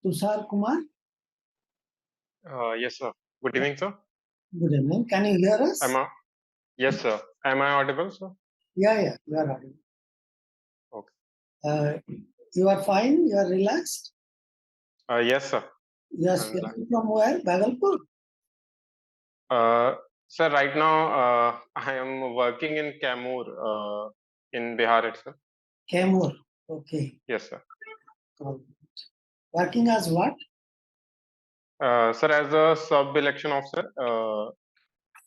Tushar Kumar. Yes, sir. Good evening, sir. Good evening. Can you hear us? Yes, sir. Am I audible, sir? Yeah, you are audible. Okay. You are fine? You are relaxed? Yes, sir. You are speaking from where? Bhagalpur? Sir, right now I am working in Kaimur, in Bihar itself. Kaimur. Okay. Yes, sir. Working as what? Sir, as a sub-election officer,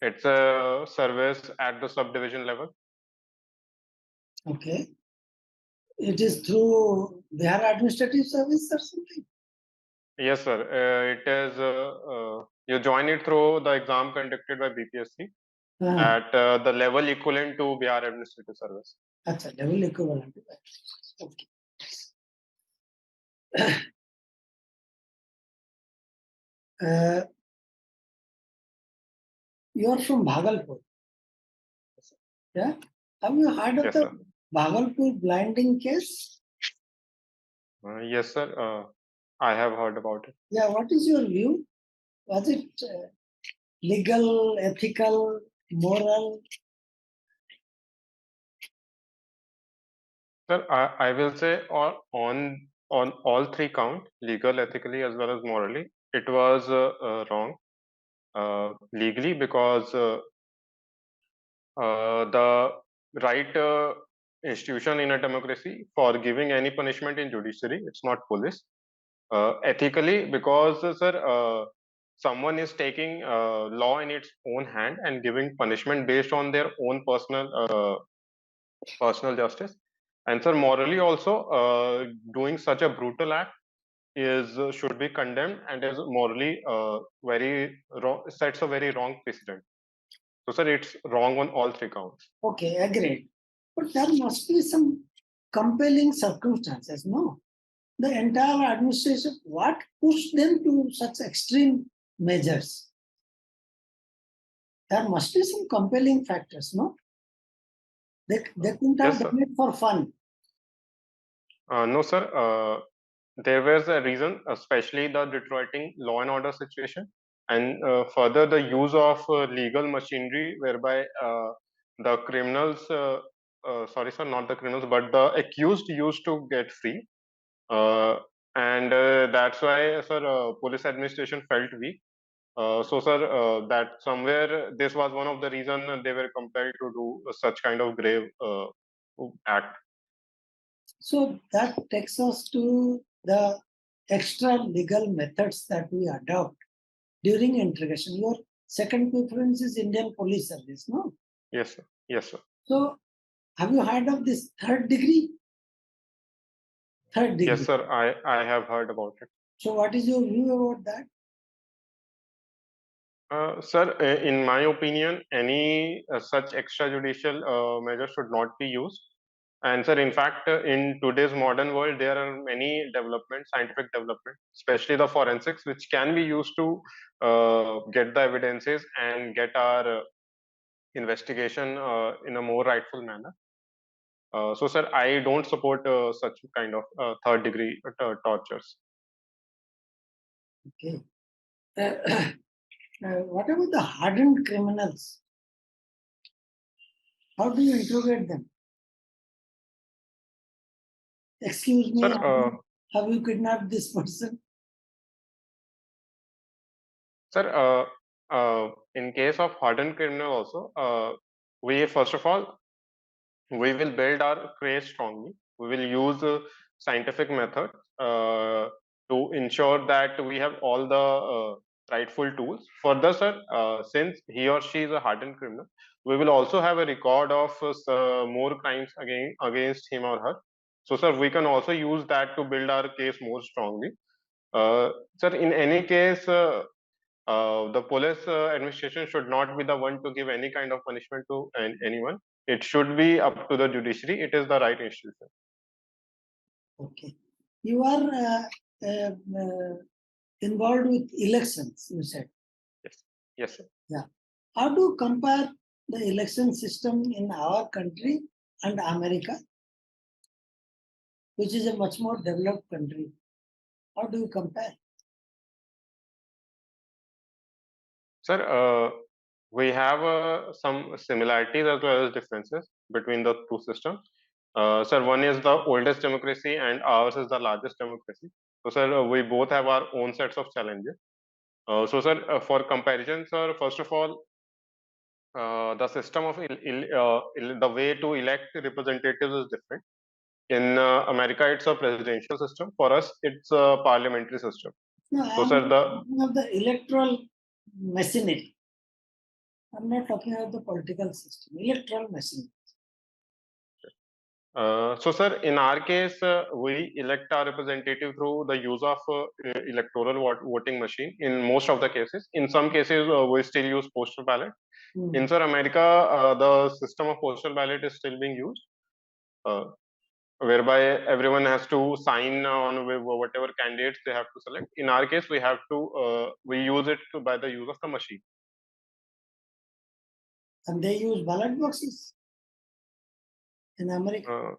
it's a service at the subdivision level. Okay. It is through Bihar Administrative Service or something? Yes, sir. It is. You join it through the exam conducted by BPSC at the level equivalent to Bihar Administrative Service. Achha, level equivalent. Okay. You are from Bhagalpur. Yeah. Have you heard of the Bhagalpur blinding case? Yes, sir. I have heard about it. Yeah. What is your view? Was it legal, ethical, moral? Sir, I will say on all three count, legal, ethically, as well as morally, it was wrong. Legally, because the right institution in a democracy for giving any punishment in judiciary, it's not police. Ethically, because sir, someone is taking law in its own hand and giving punishment based on their own personal justice. And sir, morally also, doing such a brutal act is should be condemned and is morally very wrong, sets a very wrong precedent. So sir, it's wrong on all three counts. Okay, agreed. But there must be some compelling circumstances, no? The entire administration, what pushed them to such extreme measures? There must be some compelling factors, no? They couldn't have done it for fun. No, sir. There was a reason, especially the deteriorating law and order situation, and further the use of legal machinery whereby the criminals, sorry, sir, not the criminals, but the accused used to get free. And that's why, sir, police administration felt weak. So, sir, that somewhere this was one of the reasons they were compelled to do such kind of grave act. So that takes us to the extra legal methods that we adopt during interrogation. Your second preference is Indian Police Service, no? Yes, sir. Yes, sir. So, have you heard of this third degree? Third degree. Yes, sir. I have heard about it. So, what is your view about that? Sir, in my opinion, any such extrajudicial measure should not be used. And sir, in fact, in today's modern world, there are many developments, scientific development, especially the forensics, which can be used to get the evidences and get our investigation in a more rightful manner. So, sir, I don't support such kind of third degree tortures. Okay. What about the hardened criminals? How do you interrogate them? Excuse me, Sir, have you kidnapped this person? Sir, in case of hardened criminal also, we first of all, we will build our case strongly. We will use scientific methods to ensure that we have all the rightful tools. Further, sir, since he or she is a hardened criminal, we will also have a record of more crimes against him or her. So, sir, we can also use that to build our case more strongly. Sir, in any case, the police administration should not be the one to give any kind of punishment to anyone. It should be up to the judiciary. It is the right institution. Okay. You are involved with elections, you said. Yes. Yes, sir. Yeah. How do you compare the election system in our country and America, which is a much more developed country? How do you compare? Sir, we have some similarities as well as differences between the two systems. Sir, one is the oldest democracy and ours is the largest democracy. So, sir, we both have our own sets of challenges. So, sir, for comparison, sir, first of all, the system of the way to elect representatives is different. In America, it's a presidential system. For us, it's a parliamentary system. No, So, I'm sir, the talking of the electoral machinery. I'm not talking about the political system. Electoral machinery. So, sir, in our case, we elect our representative through the use of electoral voting machine in most of the cases. In some cases, we still use postal ballot. In Sir America, the system of postal ballot is still being used, uh, whereby everyone has to sign on whatever candidates they have to select. In our case, we use it by the use of the machine. And they use ballot boxes in America.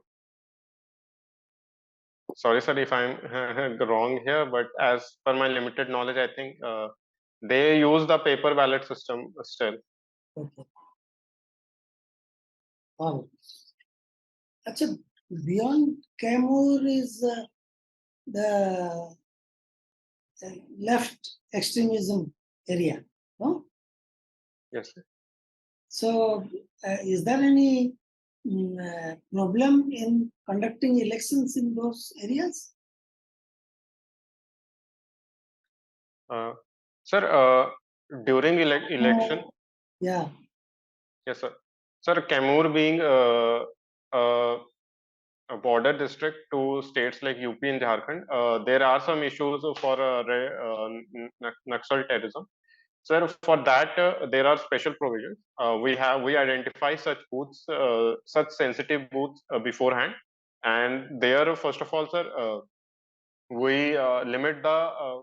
Sorry, sir, if I'm wrong here, but as per my limited knowledge, I think they use the paper ballot system still. Okay. All. Actually, beyond Kamur is the left extremism area. No? Yes, sir. So, is there any problem in conducting elections in those areas? Sir, during election, Yeah. yes, sir. Sir, Kamur being a border district to states like UP and Jharkhand, there are some issues for Naxal terrorism. Sir, for that there are special provisions. We identify such booths, such sensitive booths beforehand, and there, first of all, sir, we limit the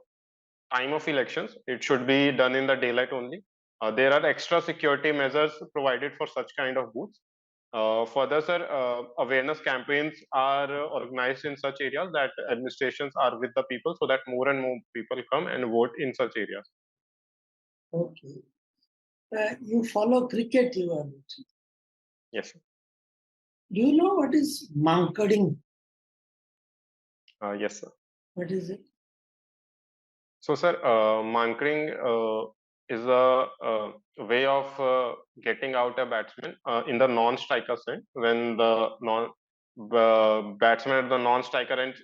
time of elections. It should be done in the daylight only. There are extra security measures provided for such kind of booths. Further, sir, awareness campaigns are organized in such areas that administrations are with the people so that more and more people come and vote in such areas. Okay. You follow cricket, you are mentioning. Yes, sir. Do you know what is mankading? Yes, sir. What is it? So, sir, mankering is a way of getting out a batsman in the non-striker end when the batsman at the non-striker end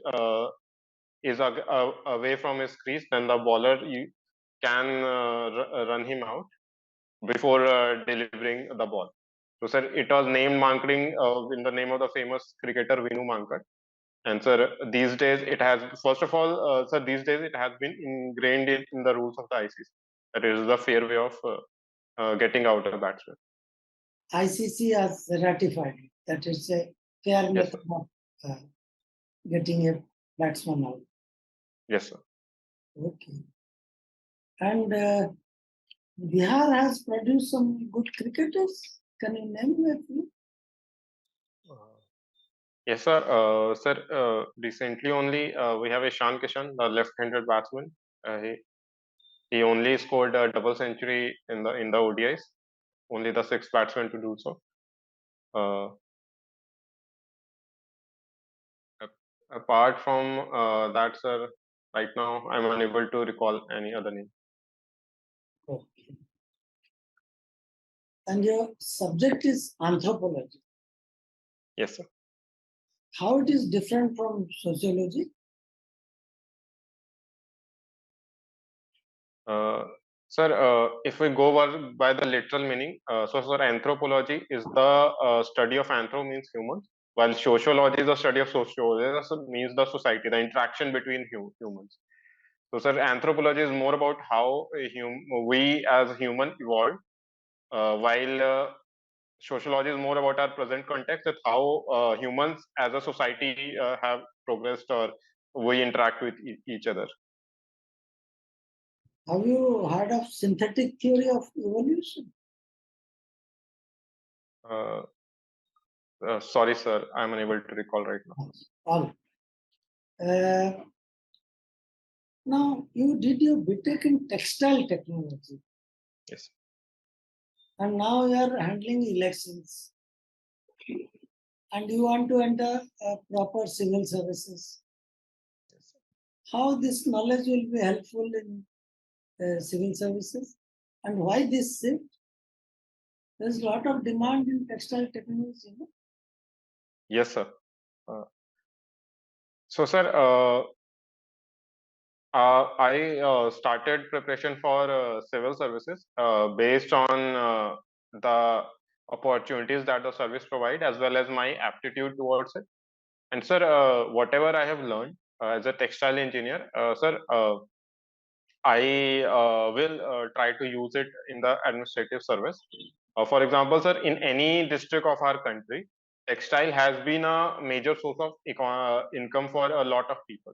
is away from his crease, then the bowler can run him out before delivering the ball. So, sir, it was named mankering in the name of the famous cricketer Vinu Mankad. And sir, these days it has, first of all, sir, these days it has been ingrained in the rules of the ICC. That is the fair way of getting out a batsman. ICC has ratified it. That is a fair Yes, method of getting a batsman out. yes, sir. Okay. And Bihar has produced some good cricketers. Can you name a few? Yes, sir. Recently only we have Ishan Kishan, the left-handed batsman. He only scored a double century in the ODIs. Only the sixth batsman to do so. Apart from that, sir, right now I'm unable to recall any other name. Okay. And your subject is anthropology. Yes, sir. How it is different from sociology? Sir, if we go by the literal meaning, so sir, anthropology is the study of anthro means human, while sociology is the study of sociology, means the society, the interaction between humans. So, sir, anthropology is more about how we as human evolved, while sociology is more about our present context, that how humans as a society have progressed or we interact with each other. Have you heard of synthetic theory of evolution? Sorry, sir, I'm unable to recall right now. All. Now, you did your BTech in textile technology, Yes. and now you are handling elections, and you want to enter proper civil services. Yes. How this knowledge will be helpful in civil services, and why this shift? There's a lot of demand in textile technology. No? Yes, sir. So, sir, I started preparation for civil services based on the opportunities that the service provide as well as my aptitude towards it. And sir, whatever I have learned as a textile engineer, sir, I will try to use it in the administrative service. For example, sir, in any district of our country, textile has been a major source of income for a lot of people.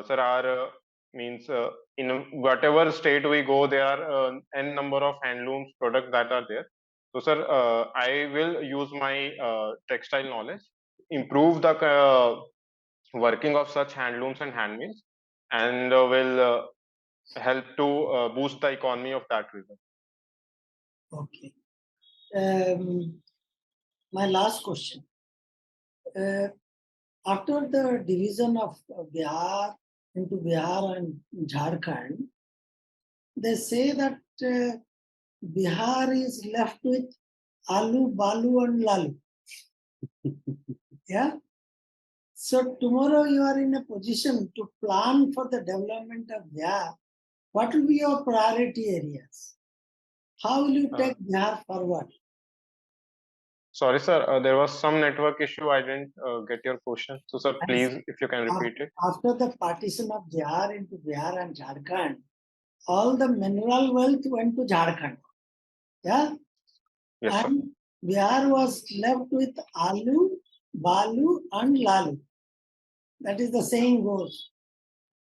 Sir, our means in whatever state we go, there are n number of handlooms products that are there. So, sir, I will use my textile knowledge, improve the working of such handlooms and handmaids, and will help to boost the economy of that region. Okay. My last question. After the division of Bihar into Bihar and Jharkhand, they say that Bihar is left with Alu, Balu, and Lalu. Yeah. So tomorrow you are in a position to plan for the development of Bihar. What will be your priority areas? How will you take Bihar forward? Sorry, sir, there was some network issue. I didn't get your question. So, sir, please, if you can repeat it. After the partition of Bihar into Bihar and Jharkhand, all the mineral wealth went to Jharkhand. Yeah. Yes, sir. And Bihar was left with Alu, Balu, and Lalu. That is the saying goes.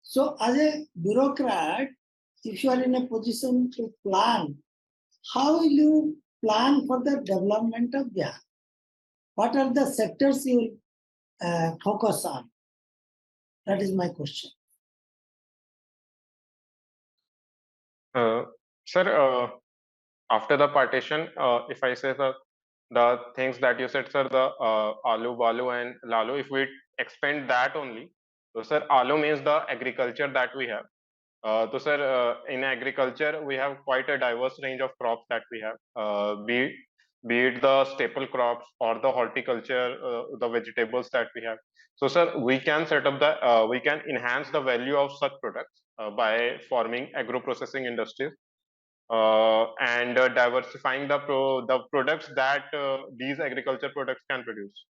So, as a bureaucrat, if you are in a position to plan, how will you plan for the development of Bihar? What are the sectors you will focus on? That is my question. Sir, after the partition, if I say the things that you said, sir, the Alu, Balu, and Lalu, if we expand that only, so sir, Alu means the agriculture that we have. So, sir, in agriculture, we have quite a diverse range of crops that we have, be it the staple crops or the horticulture, the vegetables that we have. So, sir, we can set up we can enhance the value of such products by forming agro-processing industries and diversifying the products that these agriculture products can produce.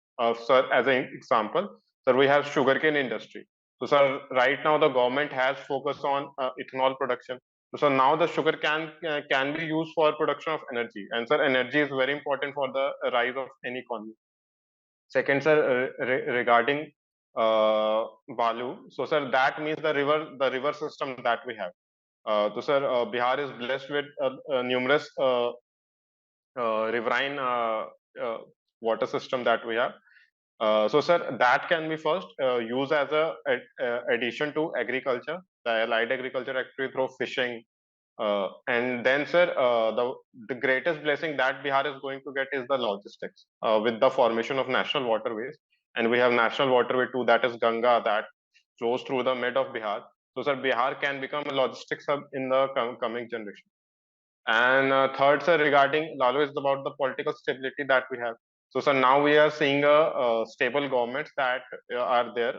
Sir, as an example, sir, we have sugarcane industry. So, sir, right now the government has focused on ethanol production. So, now the sugar can be used for production of energy, and sir, energy is very important for the rise of any economy. Second, sir, regarding Balu. So, sir, that means the river system that we have. So, sir, Bihar is blessed with numerous riverine water system that we have. So, sir, that can be first used as addition to agriculture, the allied agriculture actually through fishing. And then, sir, the greatest blessing that Bihar is going to get is the logistics with the formation of national waterways. And we have national waterway too, that is Ganga, that flows through the mid of Bihar. So, sir, Bihar can become a logistics hub in the coming generation. And third, sir, regarding Lalu is about the political stability that we have. So, sir, now we are seeing stable governments that are there,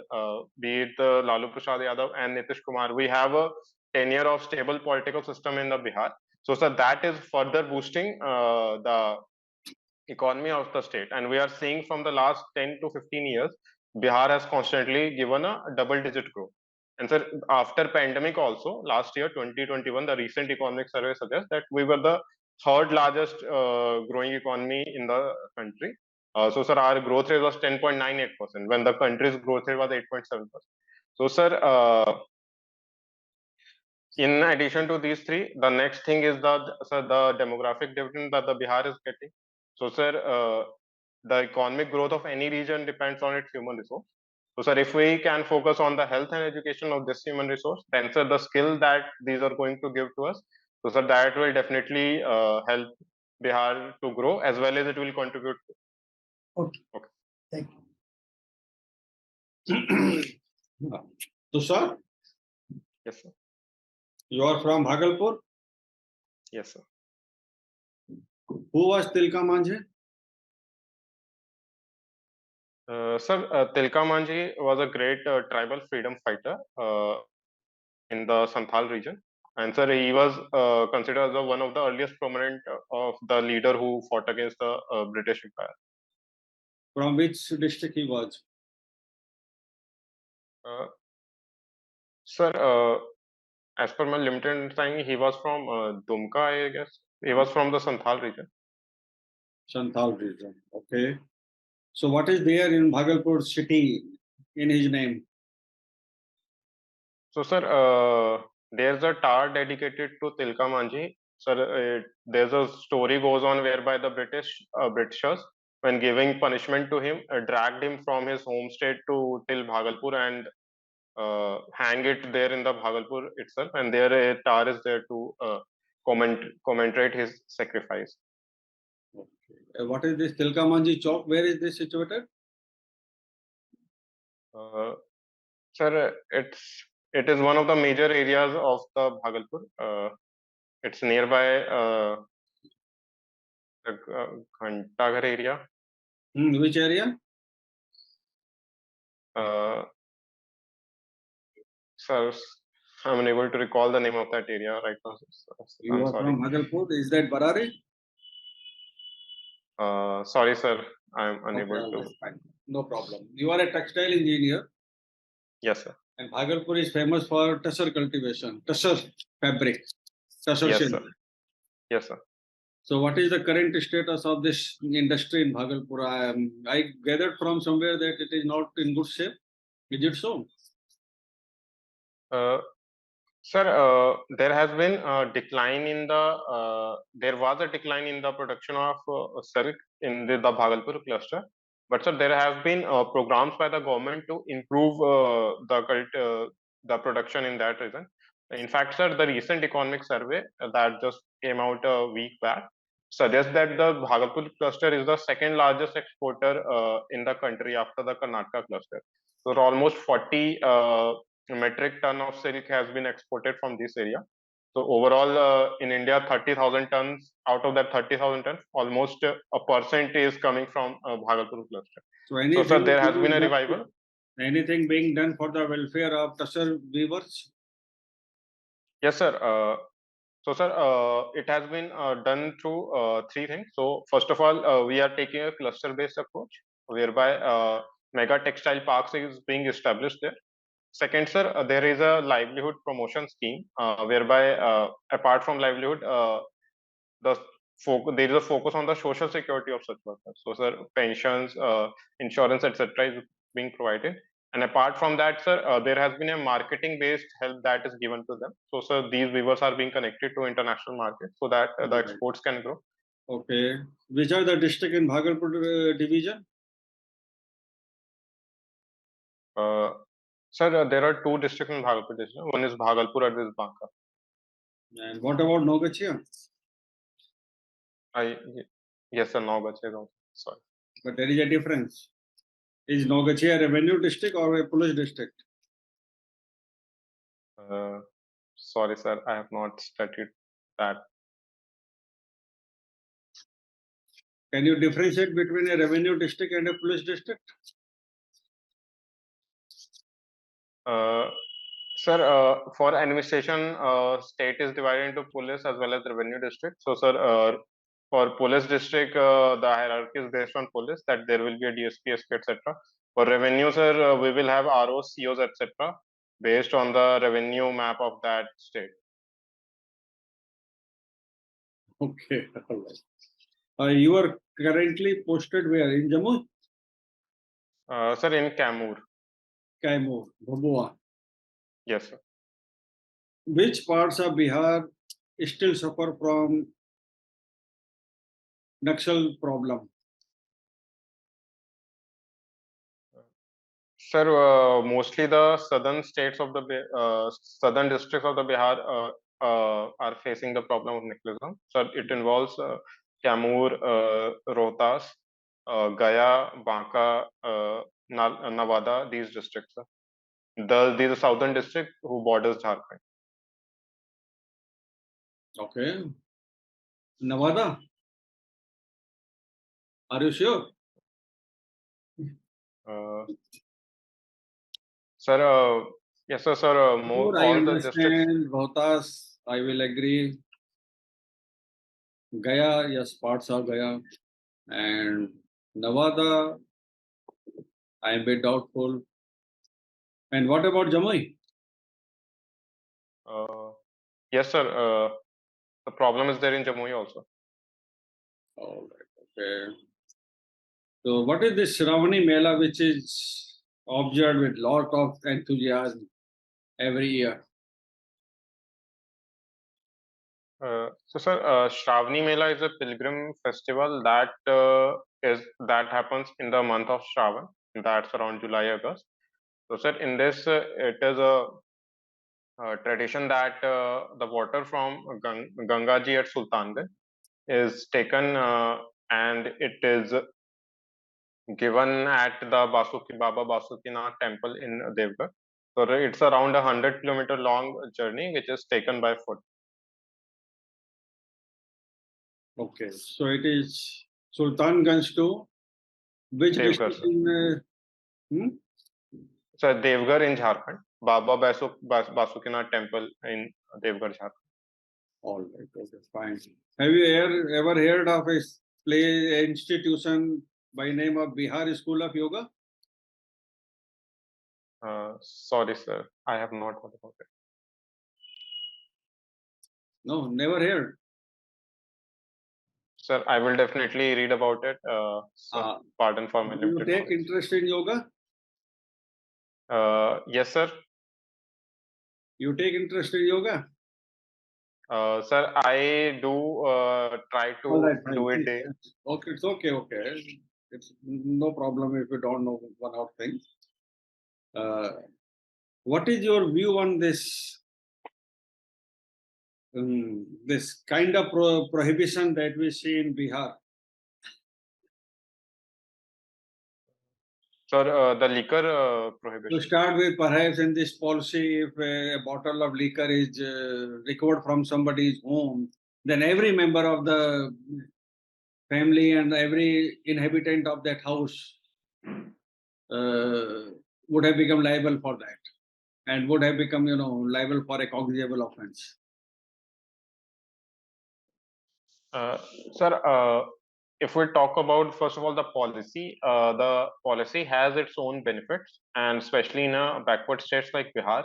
be it Lalu Prasad Yadav and Nitish Kumar. We have a tenure of stable political system in the Bihar. So, sir, that is further boosting the economy of the state. And we are seeing from the last 10 to 15 years, Bihar has constantly given a double-digit growth. And sir, after pandemic also, last year, 2021, the recent economic survey suggests that we were the third largest growing economy in the country. So, sir, our growth rate was 10.98% when the country's growth rate was 8.7%. So, sir, in addition to these three, the next thing is the demographic dividend that the Bihar is getting. So, sir, the economic growth of any region depends on its human resource. So, sir, if we can focus on the health and education of this human resource, then, sir, the skill that these are going to give to us, so, sir, that will definitely help Bihar to grow as well as it will contribute. Okay. Okay. Thank Tushar, Yes, sir. you are from Bhagalpur. Yes, sir. Who was Tilka Manjhi? Sir, Tilka Manjhi was a great tribal freedom fighter in the Santhal region. And sir, he was considered as one of the earliest prominent of the leader who fought against the British Empire. From which district he was? Sir, as per my limited understanding, he was from Dumka, I guess. He was from the Santhal region. Santhal region. Okay. So what is there in Bhagalpur city in his name? So, sir, there's a tower dedicated to Tilka Manjhi. Sir, there's a story goes on whereby the Britishers, when giving punishment to him, dragged him from his home state to till Bhagalpur and hang it there in the Bhagalpur itself, and there a tower is there to commemorate his sacrifice. Okay. What is this Tilka Manjhi Chowk? Where is this situated? Sir, it is one of the major areas of the Bhagalpur. It's nearby the Ghantaghar area. Which area? Sir, I'm unable to recall the name of that area right now. You I'm are sorry. from Bhagalpur. Is that Barari? Sorry, sir. I'm unable Okay, to. that's fine. No problem. You are a textile engineer. Yes, sir. And Bhagalpur is famous for tussar cultivation, tussar fabric, tussar Yes, silk. sir. Yes, sir. So what is the current status of this industry in Bhagalpur? I gathered from somewhere that it is not in good shape. Is it so? Sir, there has been a decline in the there was a decline in the production of silk in the Bhagalpur cluster. But sir, there have been programs by the government to improve the production in that region. In fact, sir, the recent economic survey that just came out a week back suggests that the Bhagalpur cluster is the second largest exporter in the country after the Karnataka cluster. So almost 40 metric ton of silk has been exported from this area. So overall, in India, 30,000 tons. Out of that 30,000 tons, almost a percent is coming from Bhagalpur cluster. So, sir, there has been a revival. Anything being done for the welfare of tussar weavers? Yes, sir. So, sir, it has been done through three things. So, first of all, we are taking a cluster-based approach, whereby mega textile parks is being established there. Second, sir, there is a livelihood promotion scheme whereby, apart from livelihood, there is a focus on the social security of such workers. So, sir, pensions, insurance, etc., is being provided. And apart from that, sir, there has been a marketing-based help that is given to them. So, sir, these weavers are being connected to international markets so that the exports can grow. Okay. Which are the district in Bhagalpur division? Sir, there are two districts in Bhagalpur division. One is Bhagalpur, other is Banka. And what about Nogachia? Yes, sir, Nogachia is also. Sorry. But there is a difference. Is Nogachia a revenue district or a police district? Sorry, sir, I have not studied that. Can you differentiate between a revenue district and a police district? Sir, for administration, state is divided into police as well as revenue district. So, sir, for police district, the hierarchy is based on police, that there will be a DSP, SP, etc. For revenue, sir, we will have ROs, COs, etc. based on the revenue map of that state. Okay, all right. You are currently posted where? In Jammu? Sir, in Kamur. Kaimur, Bhabua. Yes, sir. Which parts of Bihar still suffer from Naxal problem? Sir, mostly the southern states of the southern districts of the Bihar are facing the problem of nihilism. So it involves Kaimur, Rohtas, Gaya, Banka, Nawada, these districts. These are southern districts who borders Jharkhand. Okay. Nevada? Are you sure? Sir, yes, sir, sir. Sure, I All the districts. understand. Rohtas, I will agree. Gaya, yes, parts of Gaya. And Nevada, I am a bit doubtful. And what about Jamui? Yes, sir. The problem is there in Jamui also. All right, okay. So, what is this Shravani Mela, which is observed with lot of enthusiasm every year? So, sir, Shravani Mela is a pilgrim festival that happens in the month of Shravan. That's around July, August. So, sir, in this, it is a tradition that the water from Ganga Ji at Sultanganj is taken and it is given at the Baba Basukinath temple in Devgarh. So it's around 100-kilometer long journey, which is taken by foot. Okay, so it is Sultanganj to which Devgarh, district sir. in So Devgarh in Jharkhand, Basukinath temple in Devgarh, Jharkhand. All right, okay, fine. Have you ever heard of a play institution by name of Bihar School of Yoga? Sorry, sir, I have not heard about it. No, never heard. Sir, I will definitely read about it. So pardon for my Do you limited take knowledge. interest in yoga? Yes, sir. You take interest in yoga? Sir, I do try to All right, fine. do it. Okay, it's okay, okay. It's no problem if you don't know one of things. What is your view on this kind of prohibition that we see in Bihar? Sir, the liquor To prohibition. start with, perhaps in this policy, if a bottle of liquor is recovered from somebody's home, then every member of the family and every inhabitant of that house would have become liable for that and would have become, liable for a cognizable offense. Sir, if we talk about, first of all, the policy has its own benefits, and especially in backward states like Bihar,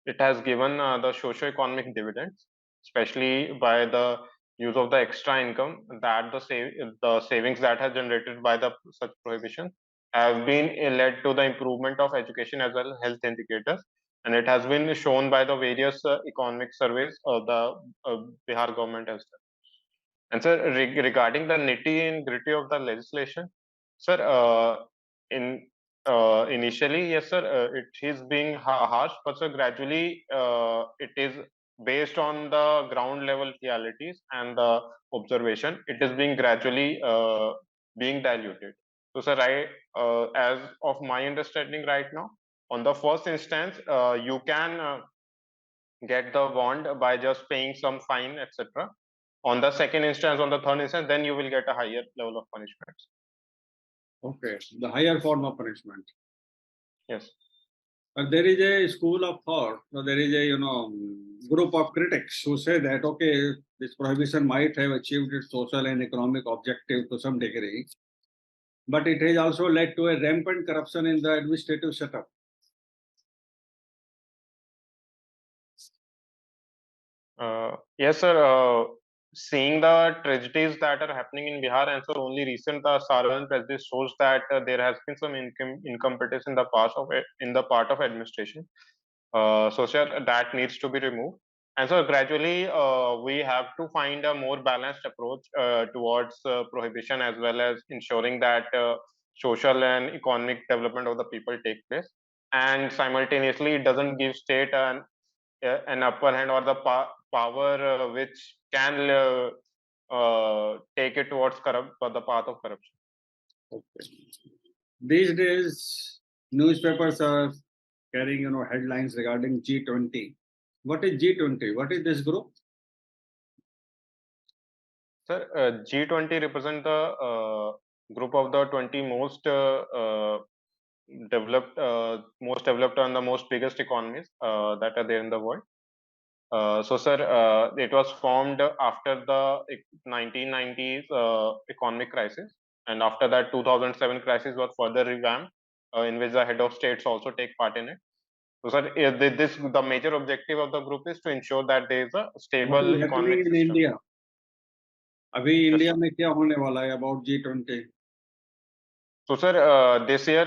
it has given the socio-economic dividends, especially by the use of the extra income that the savings that has generated by the such prohibition have been led to the improvement of education as well as health indicators, and it has been shown by the various economic surveys of the Bihar government as well. And sir, regarding the nitty and gritty of the legislation, sir, in initially, yes, sir, it is being harsh, but sir, gradually, it is based on the ground level realities and the observation. It is being gradually being diluted. So, sir, as of my understanding right now, on the first instance, you can get the bond by just paying some fine, etc. On the second instance, on the third instance, then you will get a higher level of punishments. Okay, the higher form of punishment. Yes. But there is a school of thought, so there is a group of critics who say that okay, this prohibition might have achieved its social and economic objective to some degree, but it has also led to a rampant corruption in the administrative setup. Yes, sir. Seeing the tragedies that are happening in Bihar, and so only recent Saran tragedy shows that there has been some incompetence in the part of administration. So, sir, that needs to be removed. And so, gradually, we have to find a more balanced approach towards prohibition, as well as ensuring that social and economic development of the people take place. and simultaneously it doesn't give state an upper hand or the power which can take it towards the path of corruption. Okay. These days, newspapers are carrying, headlines regarding G20. What is G20? What is this group? Sir, G20 represent the group of the 20 most developed and the most biggest economies that are there in the world. So, sir, it was formed after the 1990s economic crisis, and after that 2007 crisis was further revamped, in which the head of states also take part in it. So, sir, the major objective of the group is to ensure that there is a What stable is economic happening in system. India? अभी Yes, India sir. में क्या होने वाला है about G20? So, sir, this year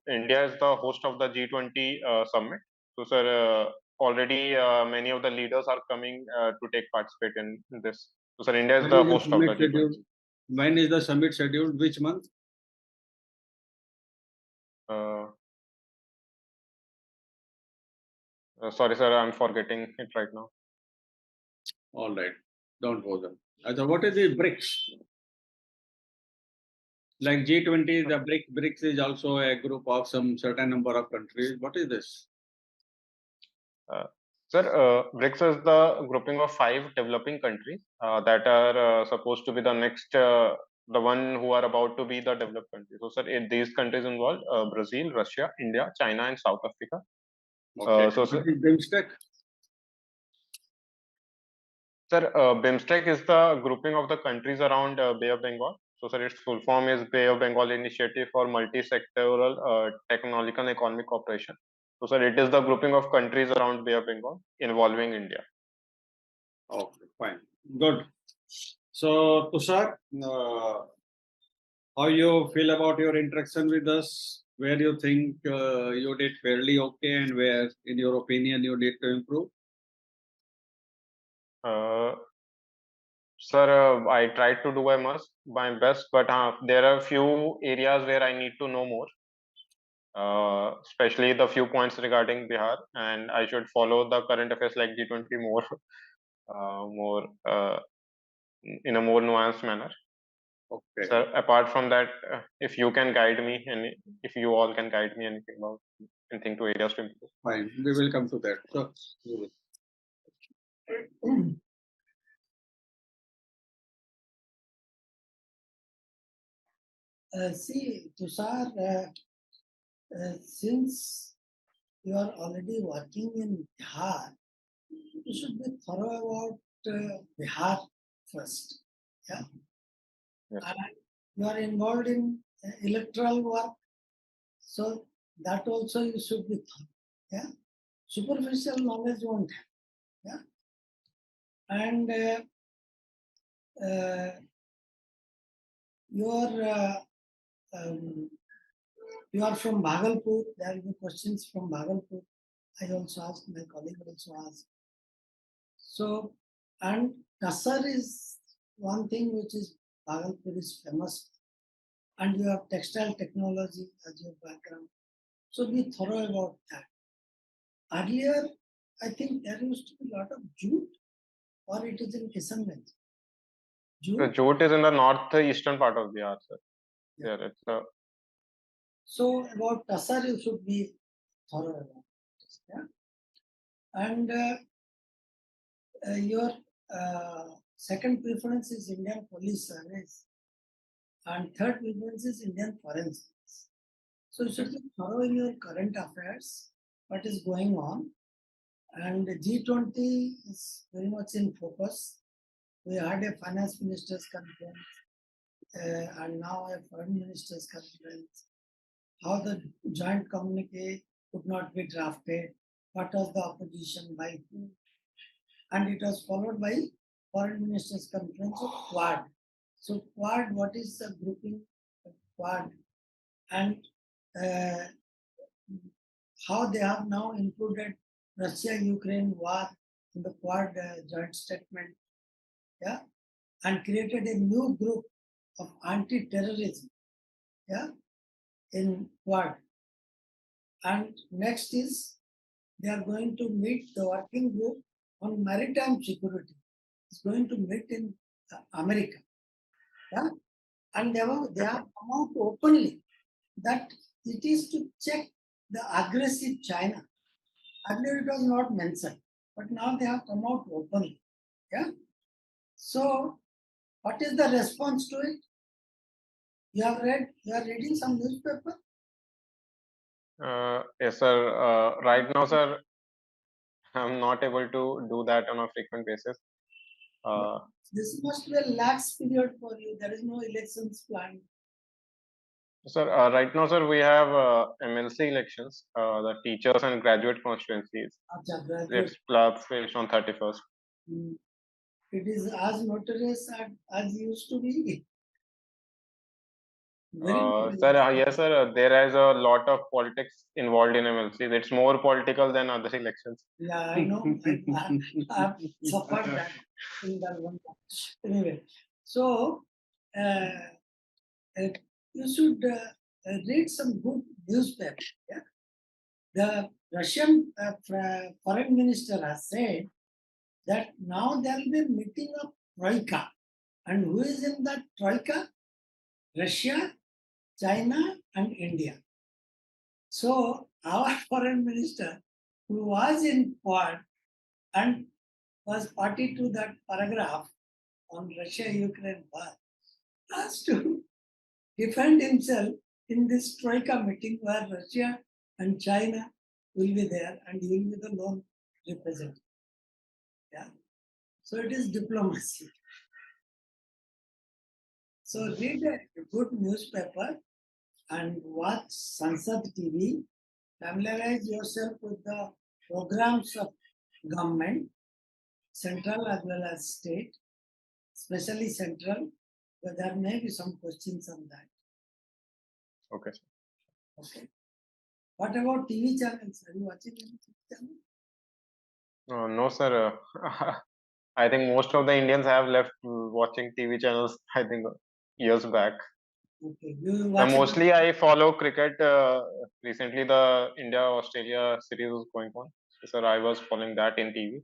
India is the host of the G20 summit. So, sir, already many of the leaders are coming to take participate in this. So, sir, India is When the is the host of the summit scheduled? G20. When is the summit scheduled? Which month? Sorry, sir, I'm forgetting it right now. All right, don't bother. What is the BRICS? Like G20, the BRICS is also a group of some certain number of countries. What is this? Sir, BRICS is the grouping of 5 developing countries that are supposed to be the next, the one who are about to be the developed countries. So, sir, these countries involve Brazil, Russia, India, China, and South Africa. Okay. So, What sir, is BIMSTEC? Sir, BIMSTEC is the grouping of the countries around Bay of Bengal. So, sir, its full form is Bay of Bengal Initiative for Multi-Sectoral Technological and Economic Cooperation. So, sir, it is the grouping of countries around Bay of Bengal involving India. Okay, fine. Good. So, Tushar, how you feel about your interaction with us? Where you think you did fairly okay, and where, in your opinion, you need to improve? Sir, I tried to do my best, but there are few areas where I need to know more, especially the few points regarding Bihar, and I should follow the current affairs like G20 more, more in a more nuanced manner. Okay. Sir, apart from that, if you can guide me, and if you all can guide me anything about anything to areas to improve. Fine. We will come to that. So, See, Tushar, since you are already working in Bihar, you should be thorough about Bihar first. Yeah. Yes, sir. And you are involved in electoral work, so that also you should be thorough. Yeah. Superficial knowledge won't have. Yeah. And you are from Bhagalpur. There will be questions from Bhagalpur. I also asked, my colleague also asked. So, and Tushar is one thing which is Bhagalpur is famous, and you have textile technology as your background. So be thorough about that. Earlier, I think there used to be a lot of jute, or it is in Kishanganj. The jute is in the northeastern part of Bihar, sir. Yeah. Yeah, it's So about Tushar, you should be thorough about this. Yeah. And your second preference is Indian Police Service, and third preference is Indian Forensics. So you should be thorough in your current affairs, what is going on. And G20 is very much in focus. We had a finance ministers conference, and now a foreign ministers conference. How the joint communique could not be drafted, what was the opposition, by who, and it was followed by foreign ministers conference of Quad. So Quad, what is the grouping of Quad, and how they have now included Russia-Ukraine war in the Quad joint statement, yeah, and created a new group of anti-terrorism, yeah, in Quad. And next is they are going to meet the working group on maritime security. It's going to meet in America. Yeah? And they have come out openly that it is to check the aggressive China. Earlier it was not mentioned, but now they have come out openly. Yeah. So, what is the response to it? You are reading some newspaper? Yes, sir. Right now, sir, I'm not able to do that on a frequent basis. This must be a lax period for you. There is no elections planned. Sir, right now, sir, we have MLC elections, the teachers and graduate constituencies. Acha, graduate. It's finished on 31st. It is as notorious as used to be. Sir, yes, sir. There is a lot of politics involved in MLC. It's more political than other elections. Yeah, I know. I've suffered that in that one. Anyway, so you should read some good newspaper. Yeah? The Russian foreign minister has said that now there will be a meeting of Troika. And who is in that Troika? Russia, China, and India. So our foreign minister, who was in Quad and was party to that paragraph on Russia-Ukraine war, has to defend himself in this Troika meeting where Russia and China will be there and he will be the lone representative. Yeah. So it is diplomacy. So read a good newspaper and watch Sansad TV. Familiarize yourself with the programs of government, central as well as state, especially central, but there may be some questions on that. Okay. Okay. What about TV channels? Are you watching any TV channel? No, sir. I think most of the Indians have left watching TV channels, I think, years back. Okay. You watch Mostly I follow cricket. Recently, the India-Australia series was going on. So, sir, I was following that in TV.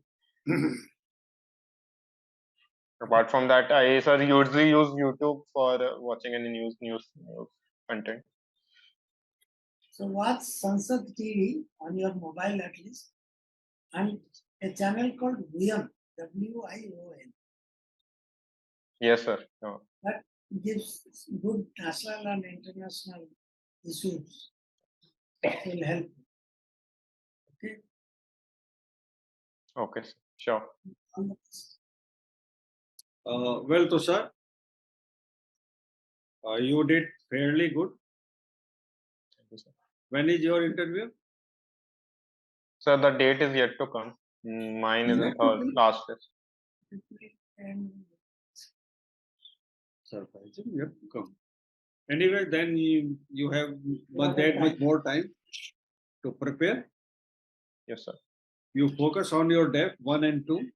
Apart from that, I usually use YouTube for watching any news content. So watch Sansad TV on your mobile at least, and a channel called WION, WION. Yes, sir. That gives good national and international issues. It will help. Okay. Okay, sure. Well, Tushar, you did fairly good. Thank you, sir. When is your interview? Sir, the date is yet to come. Mine is the last test. And Surprising, you have to come. Anyway, then you have Lot of that much time. more time to prepare. Yes, sir. You focus on your DEF 1 and 2.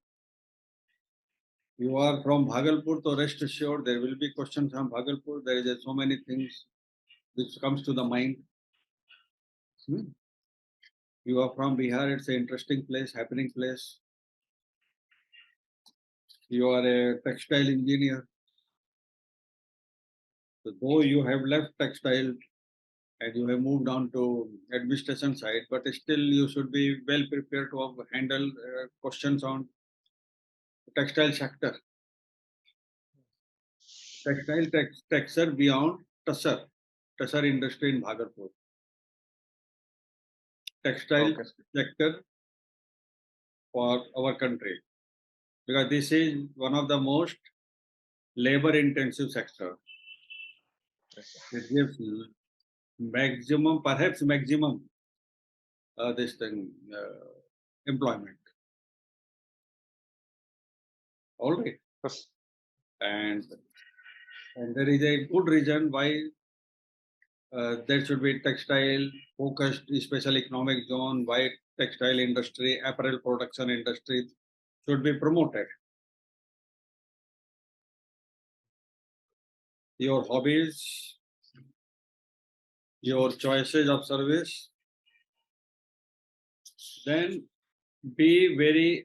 You are from Bhagalpur, so rest assured there will be questions from Bhagalpur. There is so many things which comes to the mind. You are from Bihar, it's an interesting place, happening place. You are a textile engineer. So though you have left textile and you have moved on to administration side, but still you should be well prepared to handle questions on textile sector. Textile texture beyond Tushar industry in Bhagalpur. Textile sector for our country, because this is one of the most labor intensive sector. It gives maximum, perhaps maximum this thing employment. All right. Yes. And there is a good reason why there should be textile focused special economic zone, why textile industry, apparel production industry should be promoted. Your hobbies, your choices of service, then be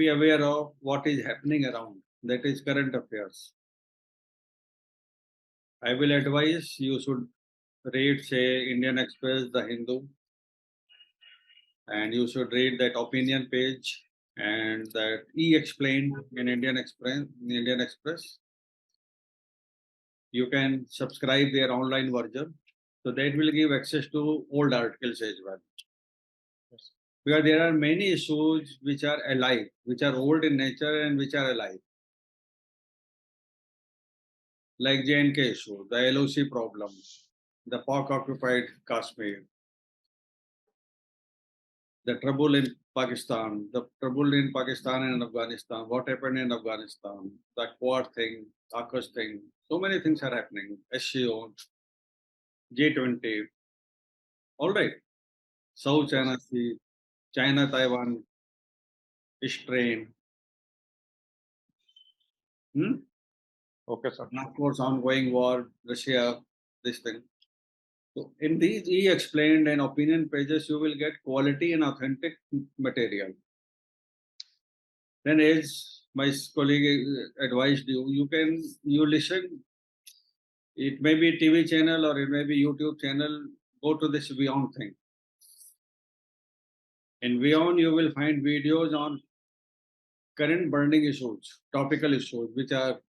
aware of what is happening around. That is current affairs. I will advise you should read, say, Indian Express, The Hindu, and you should read that opinion page and that E-Explained in Indian Express. You can subscribe their online version. So that will give access to old articles as well. Yes. Because there are many issues which are alive, which are old in nature and which are alive. Like J&K issue, the LOC problem, the Pak-occupied Kashmir, the trouble in Pakistan and Afghanistan, what happened in Afghanistan, the Quad thing, AUKUS thing, so many things are happening, SCO, G20, all right. South China Sea, China-Taiwan strain, Okay, sir. and of course ongoing war, Russia, this thing. So in these E-Explained and opinion pages, you will get quality and authentic material. Then as my colleague advised you, you listen, it may be TV channel or it may be YouTube channel, go to this Beyond thing. In Beyond, you will find videos on current burning issues, topical issues, which are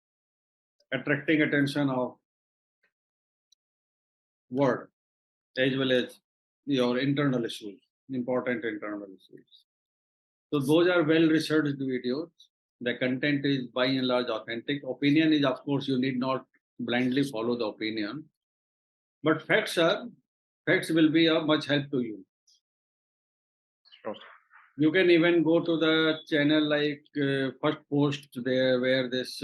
attracting attention of world, as well as your internal issues, important internal issues. So those are well-researched videos. The content is by and large authentic. Opinion is, of course, you need not blindly follow the opinion. But facts will be of much help to you. Sure. You can even go to the channel like first post there where this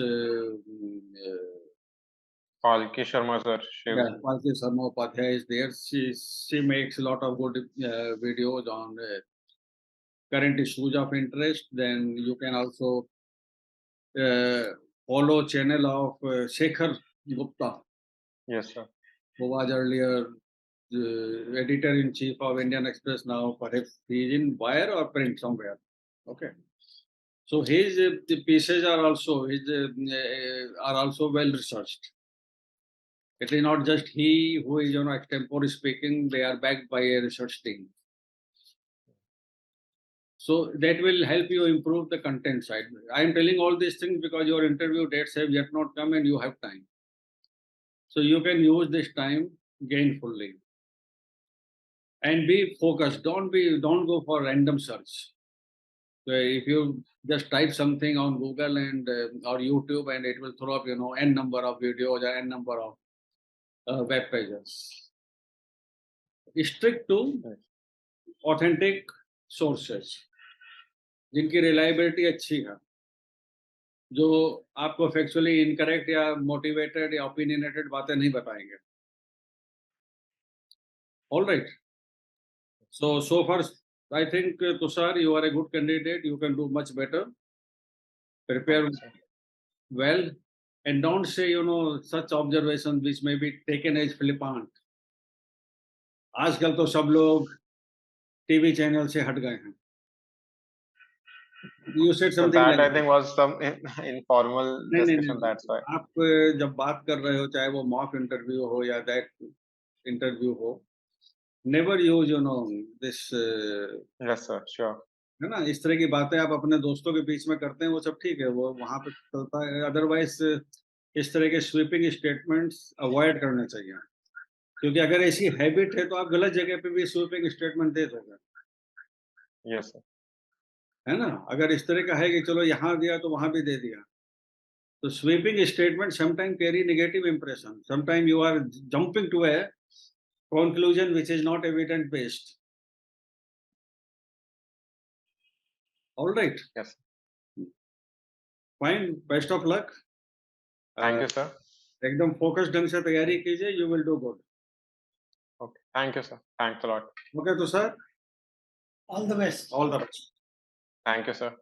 Palki Sharma sir. Palki Sharma Upadhyay is there. She makes a lot of good videos on current issues of interest. Then you can also follow channel of Shekhar Gupta. Yes, sir. Who was earlier editor-in-chief of Indian Express. Now perhaps he is in wire or print somewhere. Okay. So his the pieces are also well researched. It is not just he who is extempore speaking. They are backed by a research team. So that will help you improve the content side. I am telling all these things because your interview dates have yet not come and you have time. So you can use this time gainfully. And be focused. Don't go for random search. So if you just type something on Google and or YouTube, and it will throw up n number of videos or n number of web pages. Stick to authentic sources, जिनकी reliability अच्छी है, जो आपको factually incorrect या motivated या opinionated बातें नहीं बताएंगे. All right. So far, I think, Tushar, you are a good candidate. You can do much better. Prepare well, and don't say, such observations which may be taken as flippant. आजकल तो सब लोग TV channel से हट गए हैं. You said So something that like I think was some informal discussion. That's why. आप जब बात कर रहे हो, चाहे वो मॉक इंटरव्यू हो या दैट इंटरव्यू हो, never use this. Yes, sir. Sure. है ना, इस तरह की बातें आप अपने दोस्तों के बीच में करते हैं, वो सब ठीक है, वो वहां पे चलता है. अदरवाइज इस तरह के स्वीपिंग स्टेटमेंट्स अवॉइड करने चाहिए, क्योंकि अगर ऐसी हैबिट है तो आप गलत जगह पे भी स्वीपिंग स्टेटमेंट दे दोगे. Yes, sir. है ना, अगर इस तरह का है कि चलो यहाँ दिया तो वहां भी दे दिया, तो sweeping statement sometime carry negative impression. Sometime you are jumping to a conclusion which is not evidence based. All right. Yes. Fine. Best of luck. Thank you, sir. एकदम फोकस ढंग से तैयारी कीजिए. You will do good. Okay. Thank you, sir. Thanks a lot. Okay, तो sir. All the best. All the best. Thank you, sir.